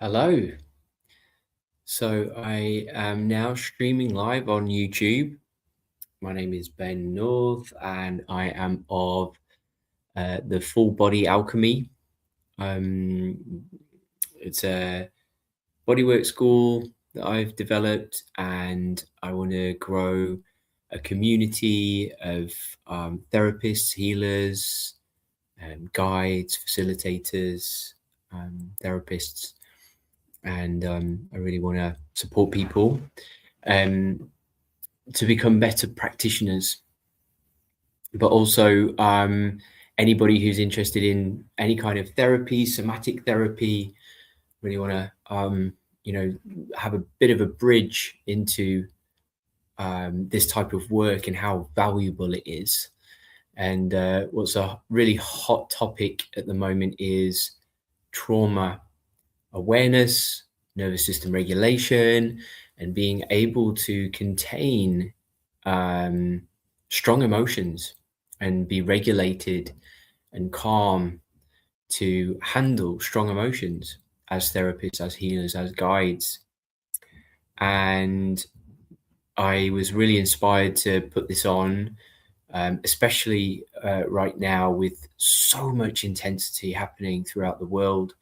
Hello. So I am now streaming live on YouTube. My name is Ben North, and I am of the Full Body Alchemy. Um, it's a bodywork school that I've developed, and I want to grow a community of therapists, healers, guides, facilitators, therapists, and I really want to support people um, to become better practitioners, but also anybody who's interested in any kind of therapy, somatic therapy, really want to have a bit of a bridge into this type of work and how valuable it is. And what's a really hot topic at the moment is trauma awareness, nervous system regulation, and being able to contain strong emotions and be regulated and calm to handle strong emotions as therapists, as healers, as guides. And I was really inspired to put this on, especially right now with so much intensity happening throughout the world.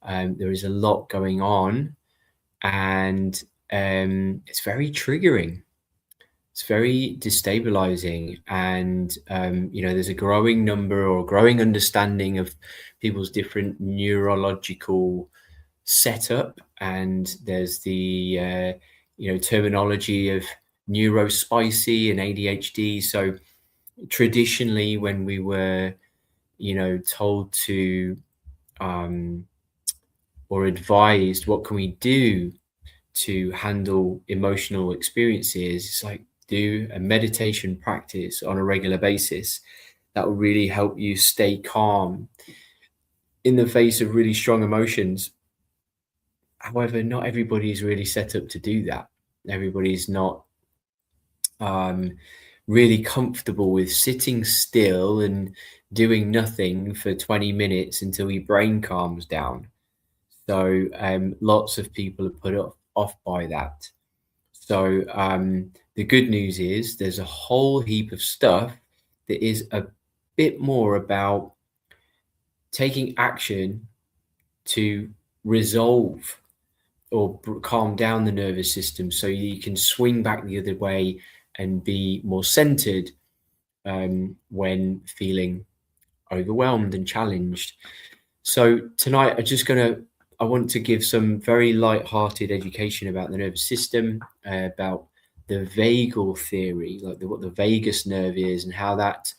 There is a lot going on, and it's very triggering. It's very destabilizing, and there's a growing number or growing understanding of people's different neurological setup, and there's the terminology of neurospicy and ADHD. So traditionally, when we were told to or advised what can we do to handle emotional experiences, it's like do a meditation practice on a regular basis that will really help you stay calm in the face of really strong emotions. However, not everybody is really set up to do that. Everybody's not really comfortable with sitting still and doing nothing for 20 minutes until your brain calms down. So lots of people are put off by that. So the good news is there's a whole heap of stuff that is a bit more about taking action to resolve or calm down the nervous system so you can swing back the other way and be more centered when feeling overwhelmed and challenged. So tonight I want to give some very light-hearted education about the nervous system, about the vagal theory, like what the vagus nerve is and how that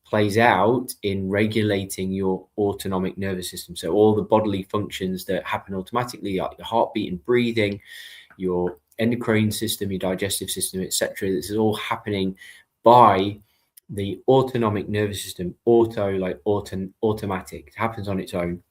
plays out in regulating your autonomic nervous system. So all the bodily functions that happen automatically, like your heartbeat and breathing, your endocrine system, your digestive system, etc. This is all happening by the autonomic nervous system, automatic. It happens on its own.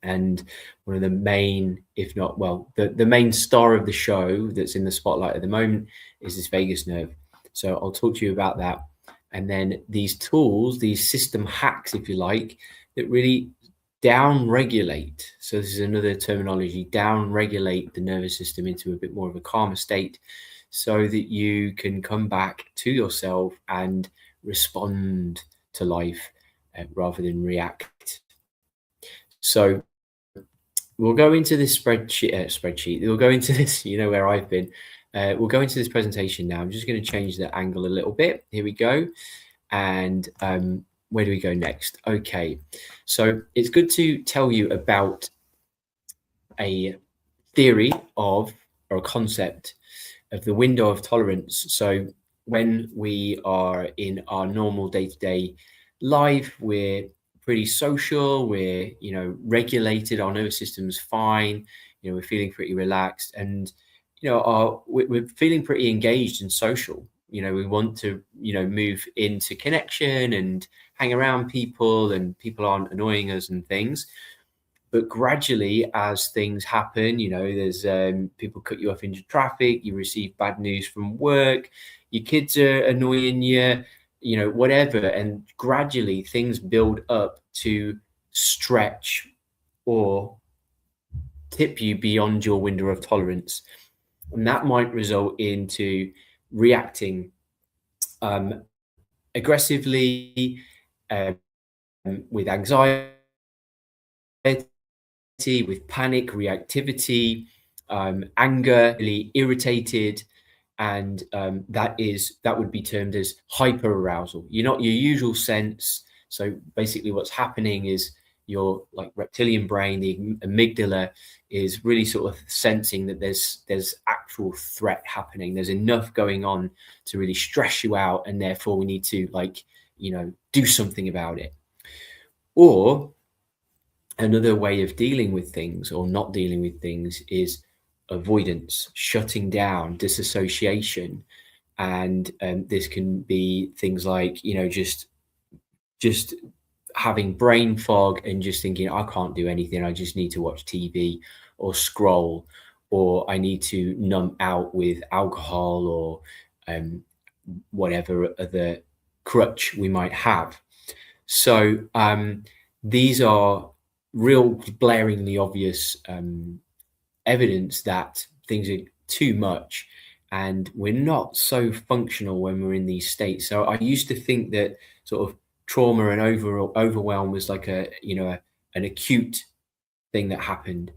And one of the main, if not, well, the main star of the show that's in the spotlight at the moment is this vagus nerve. So I'll talk to you about that. And then these tools, these system hacks, if you like, that really down regulate. So this is another terminology, down regulate the nervous system into a bit more of a calmer state so that you can come back to yourself and respond to life rather than react. So we'll go into this spreadsheet. We'll go into this, where I've been. We'll go into this presentation now. I'm just going to change the angle a little bit. Here we go. And where do we go next? Okay. So it's good to tell you about a theory of, or a concept of the window of tolerance. So when we are in our normal day-to-day life, we're pretty social, we're regulated, our nervous system's fine, we're feeling pretty relaxed, and we're feeling pretty engaged and social. We want to move into connection and hang around people, and people aren't annoying us and things. But gradually, as things happen, there's people cut you off into traffic, you receive bad news from work, your kids are annoying you, whatever. And gradually things build up to stretch or tip you beyond your window of tolerance. And that might result into reacting aggressively, with anxiety, with panic, reactivity, anger, really irritated, and that would be termed as hyperarousal. You're not your usual sense. So basically, what's happening is your like reptilian brain, the amygdala, is really sort of sensing that there's actual threat happening. There's enough going on to really stress you out, and therefore we need to do something about it. Or another way of dealing with things or not dealing with things is avoidance, shutting down, disassociation, and this can be things like just having brain fog and just thinking, I can't do anything, I just need to watch TV or scroll, or I need to numb out with alcohol or whatever other crutch we might have. So these are real blaringly obvious evidence that things are too much and we're not so functional when we're in these states. So I used to think that sort of trauma and overwhelm was like an acute thing that happened,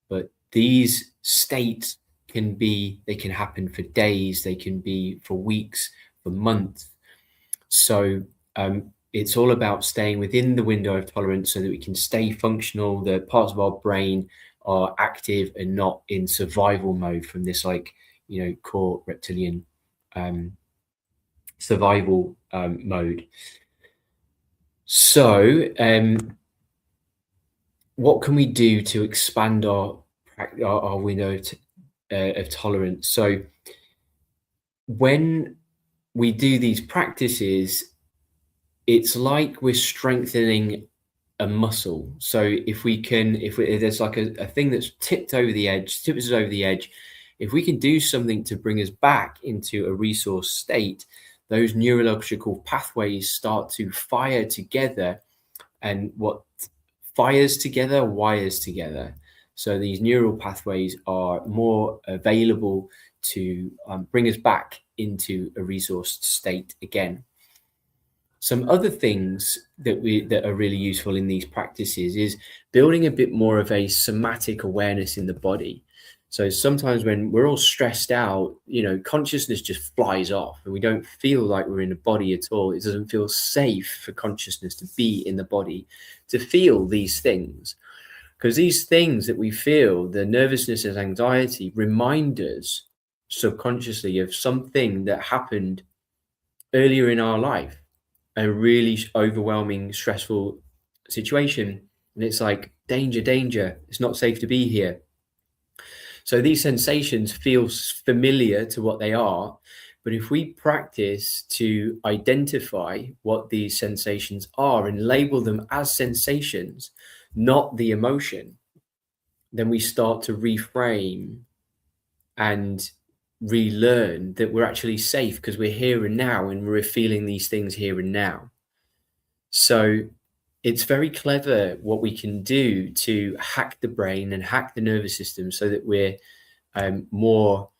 but these states they can happen for days, they can be for weeks, for months. So it's all about staying within the window of tolerance so that we can stay functional. The parts of our brain are active and not in survival mode from this core reptilian survival mode. So what can we do to expand our window of tolerance? So when we do these practices, it's like we're strengthening a muscle. So if there's like a thing that's tips us over the edge, if we can do something to bring us back into a resource state, those neurological pathways start to fire together, and what fires together wires together. So these neural pathways are more available to bring us back into a resourced state again. Some other things that are really useful in these practices is building a bit more of a somatic awareness in the body. So sometimes when we're all stressed out, consciousness just flies off and we don't feel like we're in the body at all. It doesn't feel safe for consciousness to be in the body, to feel these things. Because these things that we feel, the nervousness and anxiety, remind us subconsciously of something that happened earlier in our life, a really overwhelming, stressful situation. And it's like, danger, danger, it's not safe to be here. So these sensations feel familiar to what they are. But if we practice to identify what these sensations are and label them as sensations, not the emotion, then we start to reframe and relearn that we're actually safe because we're here and now and we're feeling these things here and now. So it's very clever what we can do to hack the brain and hack the nervous system so that we're more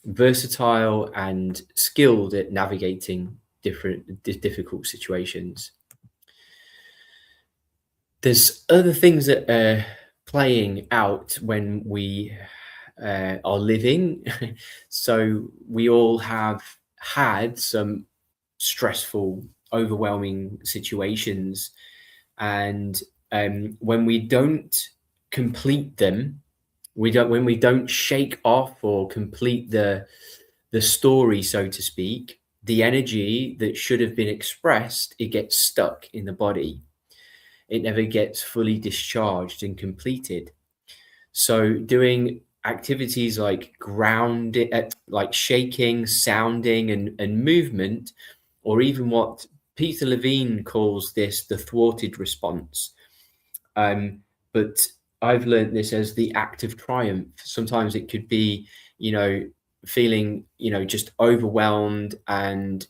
versatile and skilled at navigating difficult situations. There's other things that are playing out when we are living. So we all have had some stressful, overwhelming situations, and when we don't complete them, when we don't shake off or complete the story, so to speak, the energy that should have been expressed, it gets stuck in the body. It never gets fully discharged and completed. So doing activities like grounding, like shaking, sounding, and movement, or even what Peter Levine calls this the thwarted response. But I've learned this as the act of triumph. Sometimes it could be, feeling, just overwhelmed and,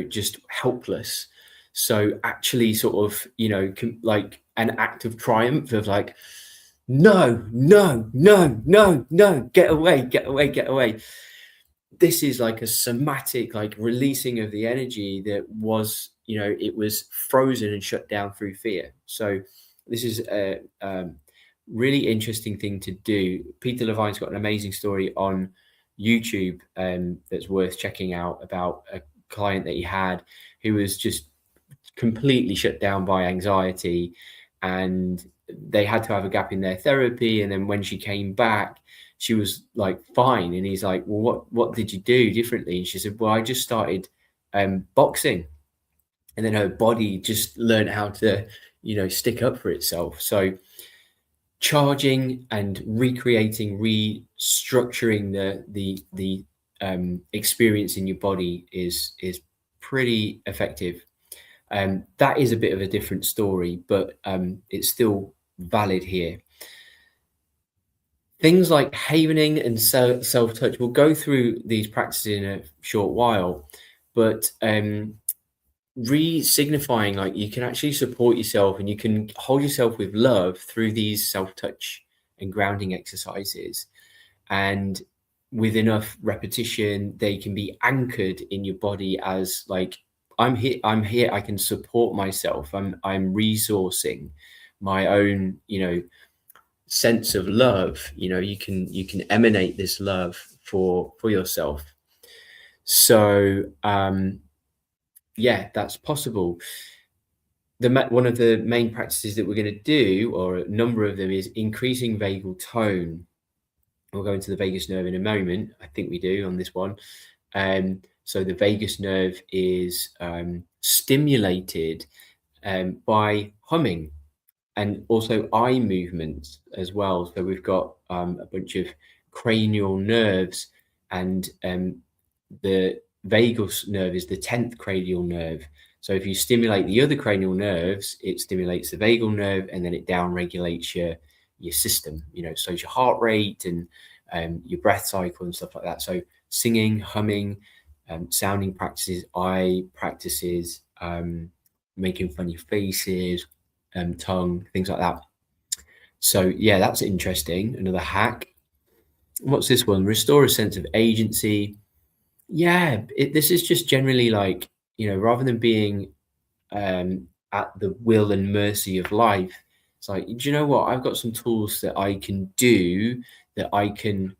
just helpless. So actually sort of, like an act of triumph of like, no, no, no, no, no, get away, get away, get away. This is like a somatic, like releasing of the energy that was, it was frozen and shut down through fear. So this is a really interesting thing to do. Peter Levine's got an amazing story on YouTube that's worth checking out about a client that he had who was just completely shut down by anxiety, and they had to have a gap in their therapy. And then when she came back, she was like fine, and he's like, well, what did you do differently? And she said, well, I just started boxing, and then her body just learned how to stick up for itself. So charging and recreating, restructuring the experience in your body is pretty effective. That is a bit of a different story, but it's still valid here. Things like havening and self-touch, we'll go through these practices in a short while, but re-signifying, like, you can actually support yourself and you can hold yourself with love through these self-touch and grounding exercises. And with enough repetition, they can be anchored in your body as like, I'm here, I can support myself, I'm resourcing my own sense of love. You can emanate this love for yourself. So yeah, that's possible. One of the main practices that we're going to do, or a number of them, is increasing vagal tone. We'll go into the vagus nerve in a moment. I think we do on this one. So the vagus nerve is stimulated by humming and also eye movements as well. So we've got a bunch of cranial nerves, and the vagus nerve is the 10th cranial nerve. So if you stimulate the other cranial nerves, it stimulates the vagal nerve, and then it down regulates your system, so your heart rate and your breath cycle and stuff like that. So singing, humming, sounding practices, eye practices, making funny faces, tongue, things like that. So yeah, that's interesting. Another hack. What's this one? Restore a sense of agency. Yeah, this is just generally like, rather than being at the will and mercy of life, it's like, do you know what? I've got some tools that I can do, that I can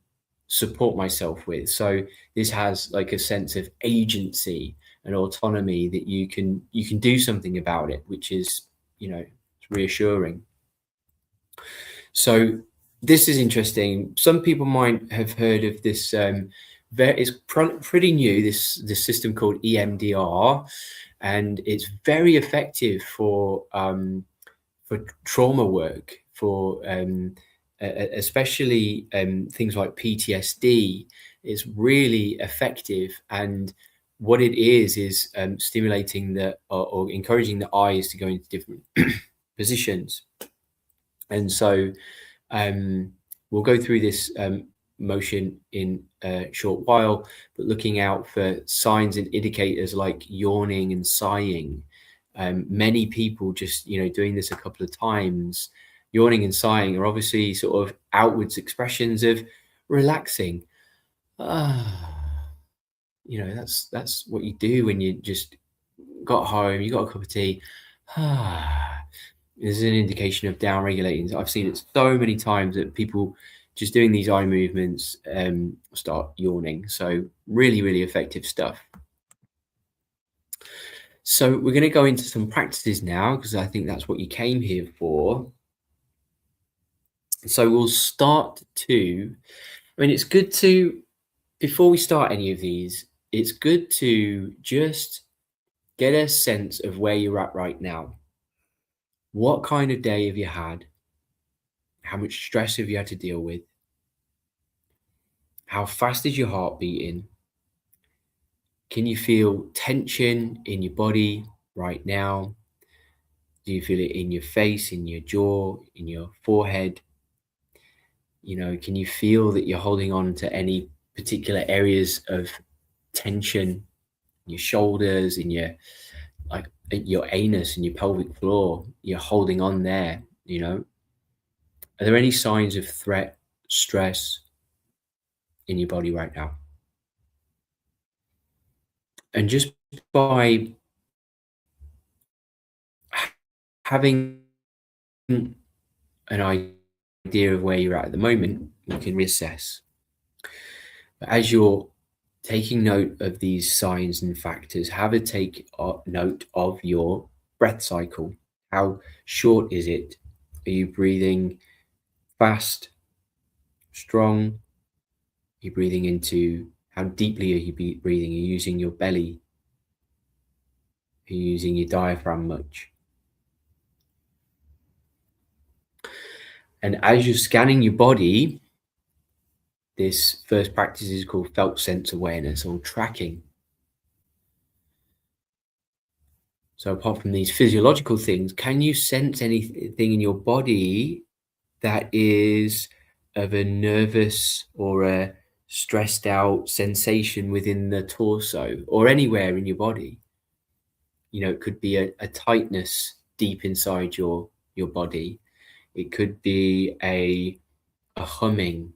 support myself with. So this has like a sense of agency and autonomy, that you can do something about it, which is, it's reassuring. So this is interesting. Some people might have heard of this. It's pretty new, this system called EMDR, and it's very effective for trauma work, for especially things like PTSD. Is really effective. And what it is stimulating or encouraging the eyes to go into different positions. And so we'll go through this motion in a short while, but looking out for signs and indicators like yawning and sighing. Many people just, doing this a couple of times, yawning and sighing are obviously sort of outwards expressions of relaxing. That's what you do when you just got home, you got a cup of tea. This is an indication of down regulating. I've seen it so many times that people just doing these eye movements start yawning. So really, really effective stuff. So we're going to go into some practices now, because I think that's what you came here for. So we'll start it's good to, before we start any of these, it's good to just get a sense of where you're at right now. What kind of day have you had? How much stress have you had to deal with? How fast is your heart beating? Can you feel tension in your body right now? Do you feel it in your face, in your jaw, in your forehead? Can you feel that you're holding on to any particular areas of tension in your shoulders, in your anus and your pelvic floor? You're holding on there. Are there any signs of threat, stress in your body right now? And just by having an idea of where you're at the moment, you can reassess. But as you're taking note of these signs and factors, have a take note of your breath cycle. How short is it? Are you breathing fast, strong? Are you breathing into how deeply are you breathing? Are you using your belly? Are you using your diaphragm much? And as you're scanning your body, this first practice is called felt sense awareness or tracking. So apart from these physiological things, can you sense anything in your body that is of a nervous or a stressed out sensation within the torso or anywhere in your body? You know, it could be a tightness deep inside your body. It could be a humming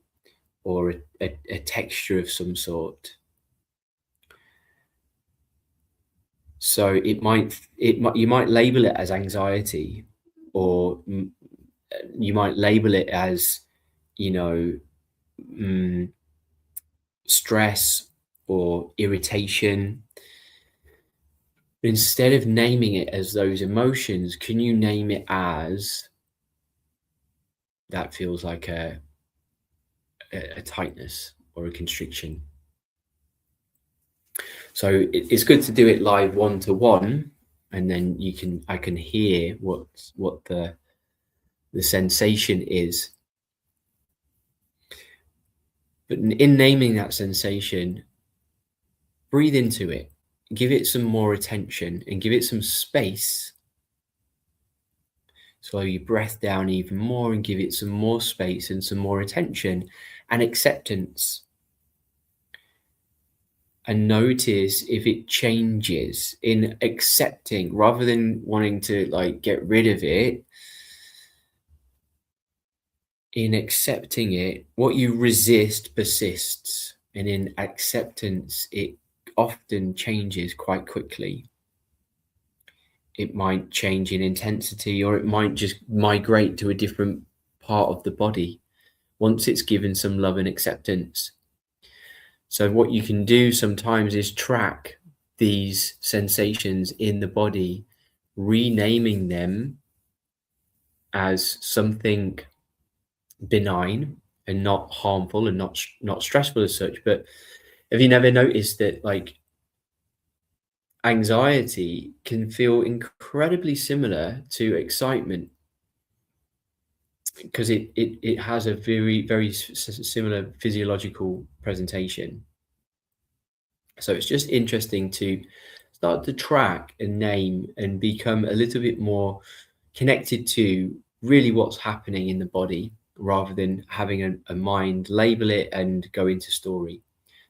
or a texture of some sort. So you might label it as anxiety, or you might label it as, you know, stress or irritation. Instead of naming it as those emotions, can you name it as that feels like a tightness or a constriction? So it's good to do it live one to one, and then I can hear what the sensation is. But in naming that sensation, breathe into it, give it some more attention, and give it some space. Slow your breath down even more and give it some more space and some more attention and acceptance. And notice if it changes in accepting, rather than wanting to like get rid of it. In accepting it, what you resist persists, and in acceptance, it often changes quite quickly. It might change in intensity, or it might just migrate to a different part of the body once it's given some love and acceptance. So what you can do sometimes is track these sensations in the body, renaming them as something benign and not harmful and not stressful as such. But have you never noticed that like anxiety can feel incredibly similar to excitement, because it has a very similar physiological presentation? So it's just interesting to start to track and name and become a little bit more connected to really what's happening in the body, rather than having a mind label it and go into story.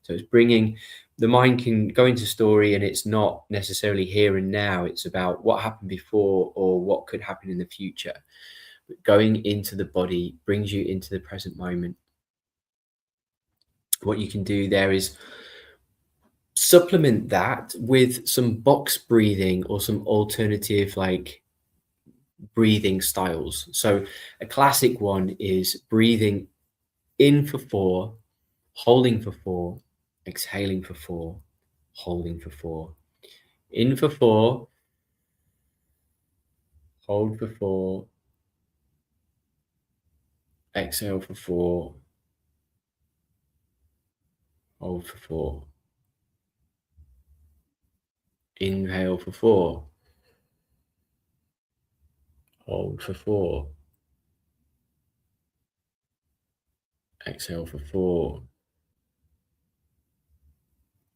So it's bringing the mind can go into story, and it's not necessarily here and now. It's about what happened before or what could happen in the future. But going into the body brings you into the present moment. What you can do there is supplement that with some box breathing or some alternative like breathing styles. So a classic one is breathing in for 4, holding for 4, exhaling for 4, holding for 4. In for 4, hold for 4, exhale for 4, hold for 4. Inhale for 4, hold for 4, exhale for 4,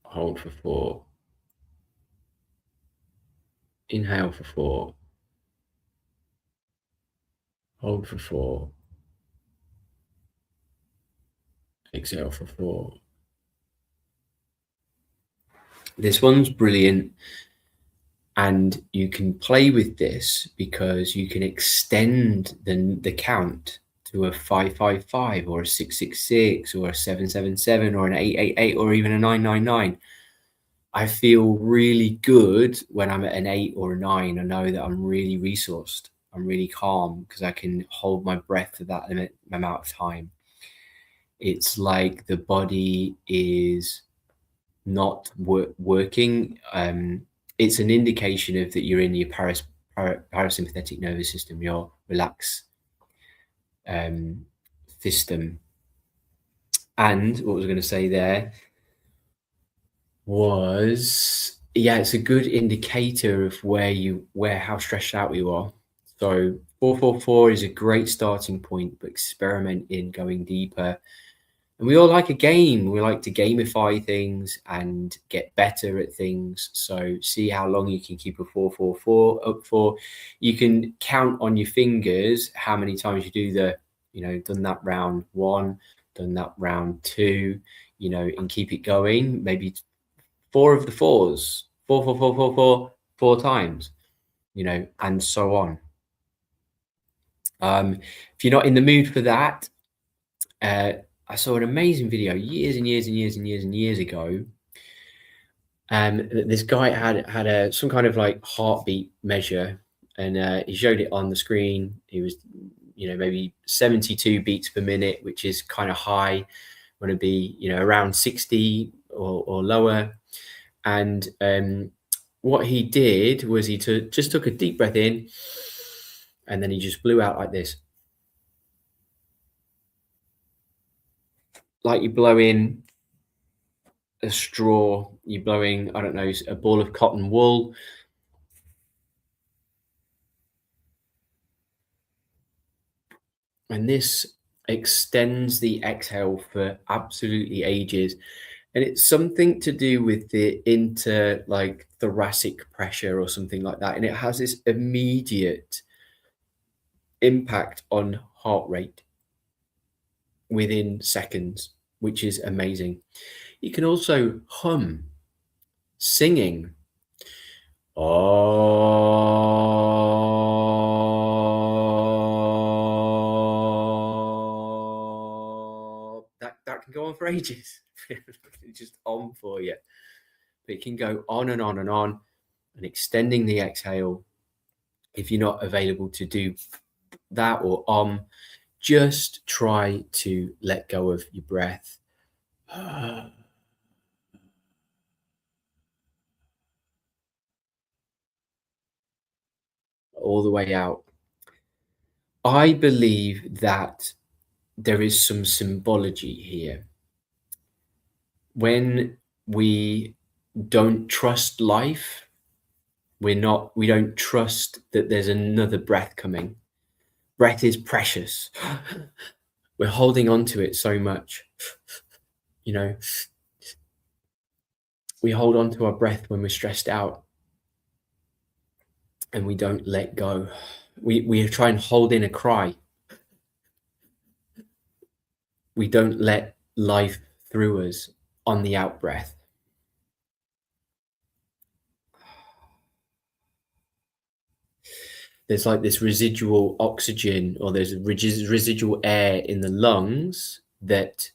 hold for 4. Inhale for 4, hold for 4, exhale for 4. This one's brilliant, and you can play with this because you can extend the count to to a 555 or a 666 or a 777 or an 888 or even a 999. I feel really good when I'm at an 8 or a 9. I know that I'm really resourced. I'm really calm because I can hold my breath for that amount of time. It's like the body is not working. It's an indication of that you're in your parasympathetic nervous system, your relaxed system. And what was I going to say there was, yeah, it's a good indicator of how stressed out you are. So 444 is a great starting point, but experiment in going deeper. And we all like a game. We like to gamify things and get better at things. So see how long you can keep a 444 up for. You can count on your fingers how many times you do done that round 1, done that round 2, and keep it going. Maybe 4 of the 4s, 4 times, and so on. If you're not in the mood for that, I saw an amazing video years and years and years and years and years ago. This guy had some kind of like heartbeat measure, and he showed it on the screen. He was, maybe 72 beats per minute, which is kind of high. Want to be, around 60 or lower. And what he did was he just took a deep breath in, and then he just blew out like this. Like you blow in a straw, you're blowing, I don't know, a ball of cotton wool. And this extends the exhale for absolutely ages. And it's something to do with the thoracic pressure or something like that. And it has this immediate impact on heart rate within seconds, which is amazing. You can also hum, singing. That can go on for ages. It's just on for you. But it can go on and on and on, and extending the exhale. If you're not available to do that or just try to let go of your breath. All the way out. I believe that there is some symbology here. When we don't trust life, we don't trust that there's another breath coming. Breath is precious. We're holding on to it so much. We hold on to our breath when we're stressed out, and we don't let go. We try and hold in a cry. We don't let life through us on the out breath. There's like this residual oxygen, or there's residual air in the lungs that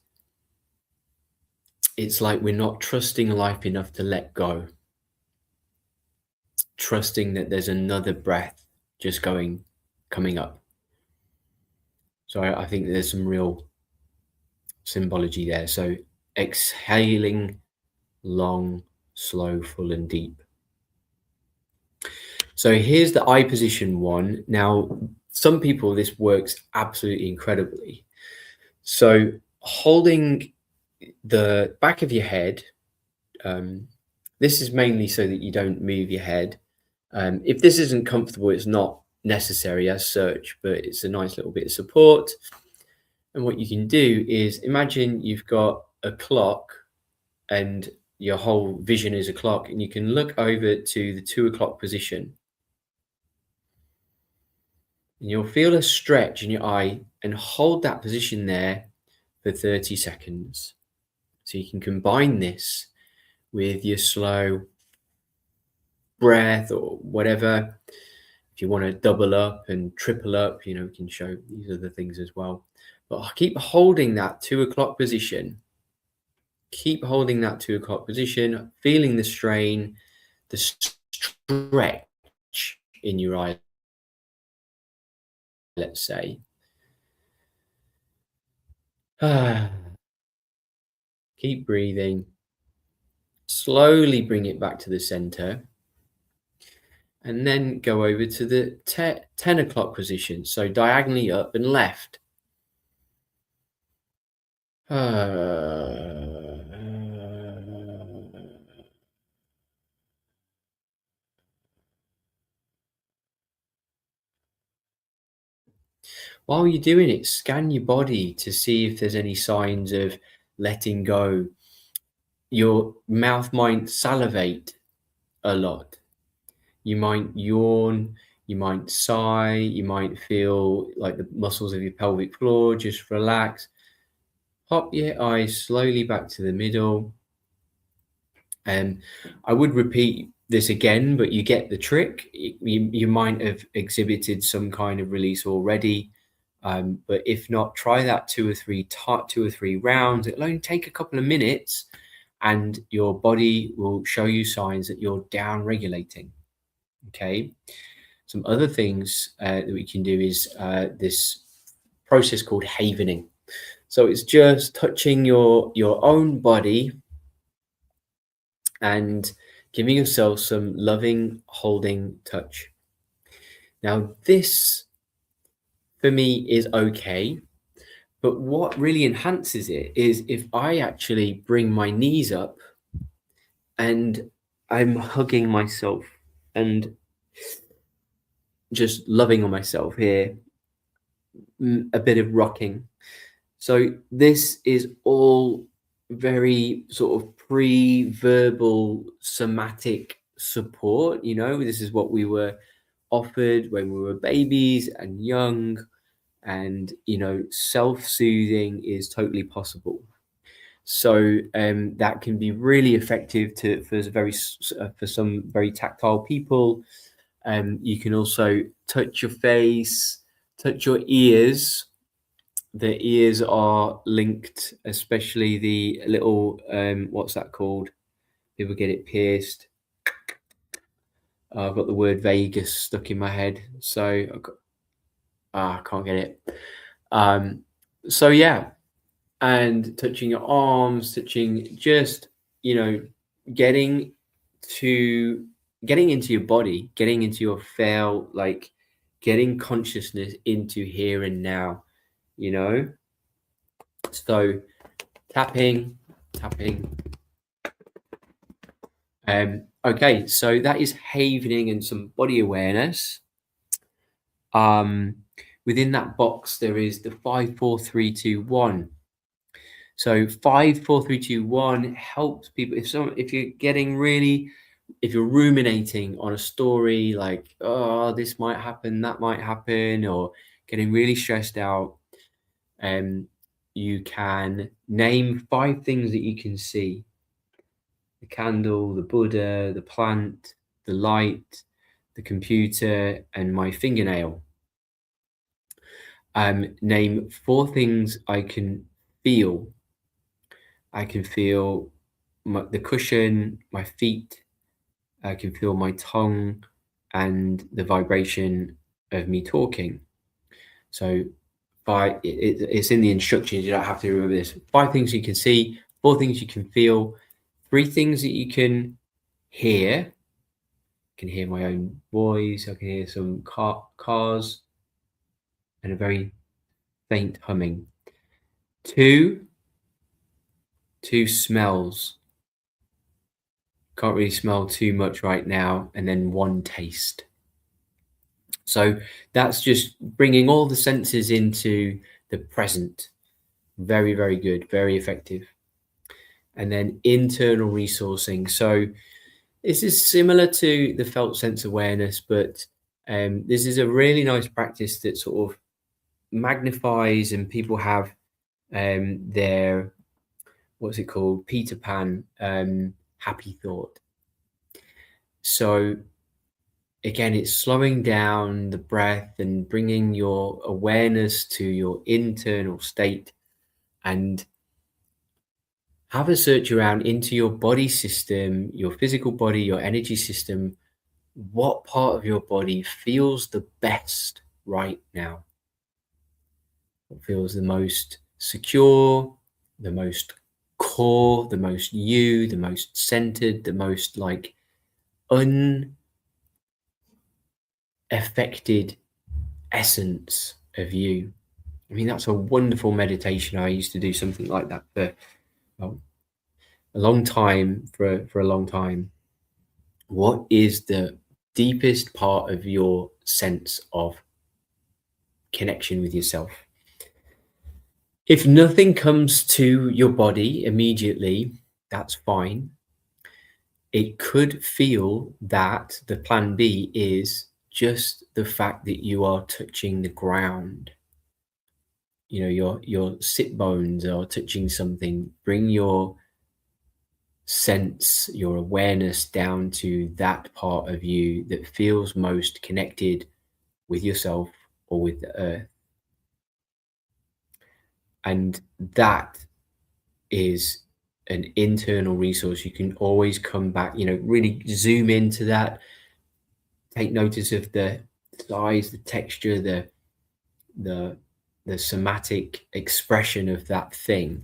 it's like we're not trusting life enough to let go. Trusting that there's another breath just coming up. So I think there's some real symbology there. So exhaling long, slow, full and deep. So here's the eye position one. Now, some people, this works absolutely incredibly. So holding the back of your head, this is mainly so that you don't move your head. If this isn't comfortable, it's not necessary as such, but it's a nice little bit of support. And what you can do is imagine you've got a clock and your whole vision is a clock, and you can look over to the 2 o'clock position. And you'll feel a stretch in your eye and hold that position there for 30 seconds. So you can combine this with your slow breath or whatever. If If you want to double up and triple up, we can show these other things as well. But keep holding that 2 o'clock position. Keep holding that 2 o'clock position, feeling the strain, the stretch in your eye, let's say. Keep breathing. Slowly bring it back to the center. And then go over to the 10 o'clock position. So diagonally up and left. While you're doing it, scan your body to see if there's any signs of letting go. Your mouth might salivate a lot. You might yawn, you might sigh, you might feel like the muscles of your pelvic floor just relax. Pop your eyes slowly back to the middle. And I would repeat this again, but you get the trick. You might have exhibited some kind of release already. But if not, try that two or three rounds. It'll only take a couple of minutes, and your body will show you signs that you're down regulating. Okay. Some other things that we can do is this process called havening. So it's just touching your own body and giving yourself some loving holding touch. Now this for me is okay, but what really enhances it is if I actually bring my knees up and I'm hugging myself and just loving on myself here, a bit of rocking. So this is all very sort of pre-verbal somatic support. This is what we were offered when we were babies and young, and self-soothing is totally possible. So that can be really effective for some very tactile people. You can also touch your face, touch your ears. The ears are linked, especially the little what's that called? People get it pierced. I've got the word Vegas stuck in my head, so I can't get it. So yeah, and touching your arms, touching just getting into your body, getting into your getting consciousness into here and now. So tapping. Okay, so that is havening and some body awareness. Within that box, there is the 5, 4, 3, 2, 1. So 5, 4, 3, 2, 1 helps people. If you're ruminating on a story like, oh, this might happen, that might happen, or getting really stressed out, you can name 5 things that you can see: the candle, the Buddha, the plant, the light, the computer, and my fingernail. Name 4 things I can feel. I can feel the cushion, my feet. I can feel my tongue and the vibration of me talking. So it's in the instructions. You don't have to remember this. 5 things you can see, 4 things you can feel, 3 things that you can hear. I can hear my own voice. I can hear some cars and a very faint humming. 2 smells. Can't really smell too much right now. And then 1 taste. So that's just bringing all the senses into the present. Very, very good. Very effective. And then internal resourcing. So this is similar to the felt sense awareness, but this is a really nice practice that sort of magnifies, and people have their, what's it called, Peter Pan happy thought. So again, it's slowing down the breath and bringing your awareness to your internal state, and have a search around into your body system, your physical body, your energy system. What part of your body feels the best right now? What feels the most secure, the most core, the most you, the most centered, the most like unaffected essence of you? I mean, that's a wonderful meditation. I used to do something like that for, well, a long time, for a long time. What is the deepest part of your sense of connection with yourself? If nothing comes to your body immediately, that's fine. It could feel that the plan B is just the fact that you are touching the ground. You know, your sit bones are touching something. Bring your sense, your awareness down to that part of you that feels most connected with yourself or with the earth. And that is an internal resource. You can always come back, really zoom into that, take notice of the size, the texture, the the somatic expression of that thing,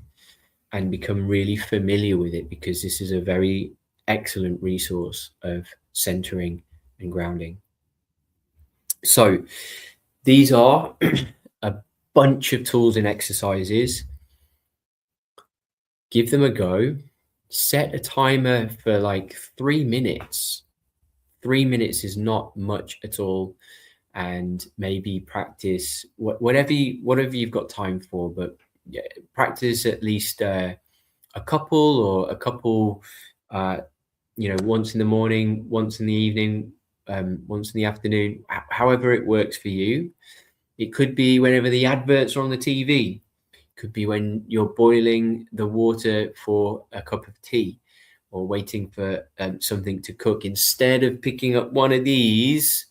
and become really familiar with it, because this is a very excellent resource of centering and grounding. So these are a bunch of tools and exercises. Give them a go. Set a timer for like 3 minutes. 3 minutes is not much at all. And maybe practice whatever you've got time for, but yeah, practice at least a couple, or a couple, once in the morning, once in the evening, once in the afternoon, however it works for you. It could be whenever the adverts are on the TV. Could be when you're boiling the water for a cup of tea, or waiting for something to cook. Instead of picking up one of these,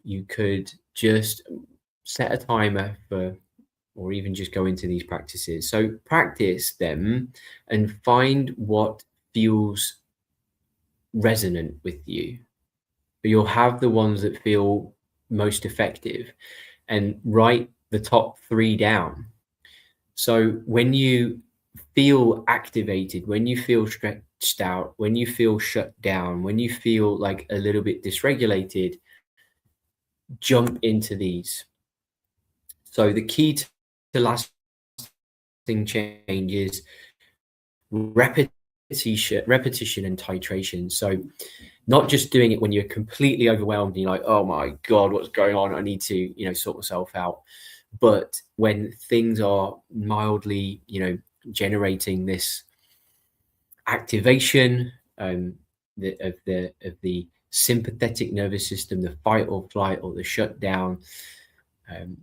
you could just set a timer for, or even just go into these practices. So practice them and find what feels resonant with you. But you'll have the ones that feel most effective, and write the top 3 down. So when you feel activated, when you feel stretched out, when you feel shut down, when you feel like a little bit dysregulated, jump into these. So the key to lasting change is repetition and titration. So not just doing it when you're completely overwhelmed and you're like, oh my God, what's going on? I need to, sort myself out. But when things are mildly, generating this activation of the sympathetic nervous system, the fight or flight or the shutdown,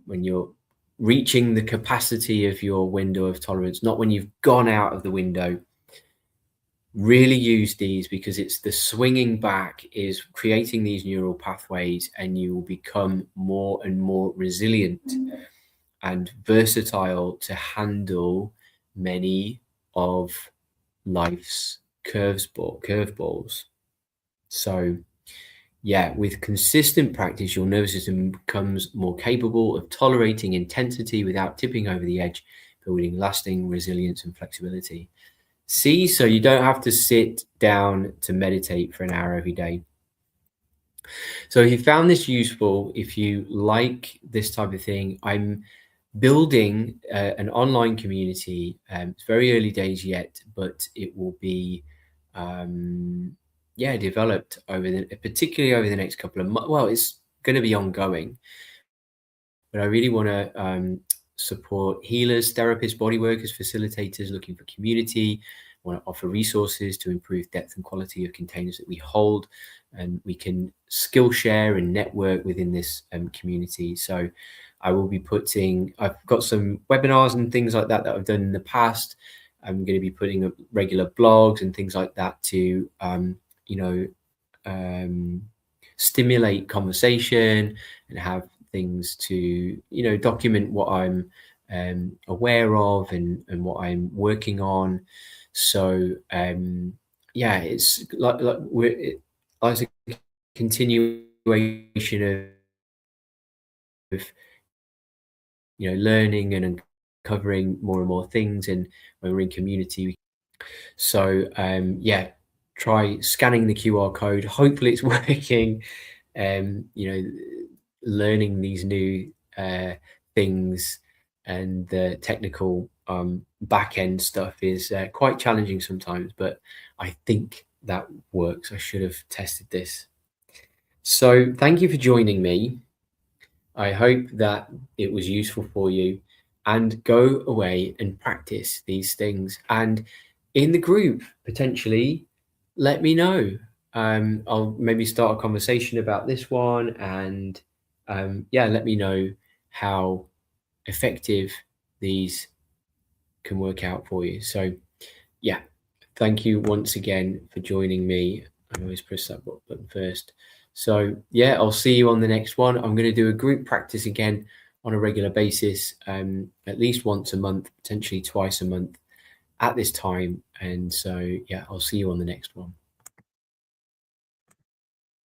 when you're reaching the capacity of your window of tolerance, not when you've gone out of the window. Really use these, because it's the swinging back is creating these neural pathways, and you will become more and more resilient and versatile to handle many of life's curveballs. So yeah, with consistent practice, your nervous system becomes more capable of tolerating intensity without tipping over the edge, building lasting resilience and flexibility. See, so you don't have to sit down to meditate for an hour every day. So if you found this useful, if you like this type of thing, I'm building an online community. It's very early days yet, but it will be developed particularly over the next couple of months. Well, it's going to be ongoing, but I really want to support healers, therapists, body workers, facilitators looking for community. I want to offer resources to improve depth and quality of containers that we hold, and we can skill share and network within this community. So I will be I've got some webinars and things like that I've done in the past. I'm going to be putting up regular blogs and things like that to, stimulate conversation and have things to, you know, document what I'm aware of and what I'm working on. So yeah, it's like it's a continuation of, you know, learning and uncovering more and more things. And when we're in community, so yeah, try scanning the QR code. Hopefully it's working. You know, learning these new things and the technical back end stuff is quite challenging sometimes, but I think that works. I should have tested this. So thank you for joining me. I hope that it was useful for you, and go away and practice these things. And in the group, potentially, let me know. I'll maybe start a conversation about this one, and yeah, let me know how effective these can work out for you. So, yeah, thank you once again for joining me. I always press that button first. So yeah, I'll see you on the next one. I'm going to do a group practice again on a regular basis, at least once a month, potentially twice a month at this time. And so yeah, I'll see you on the next one.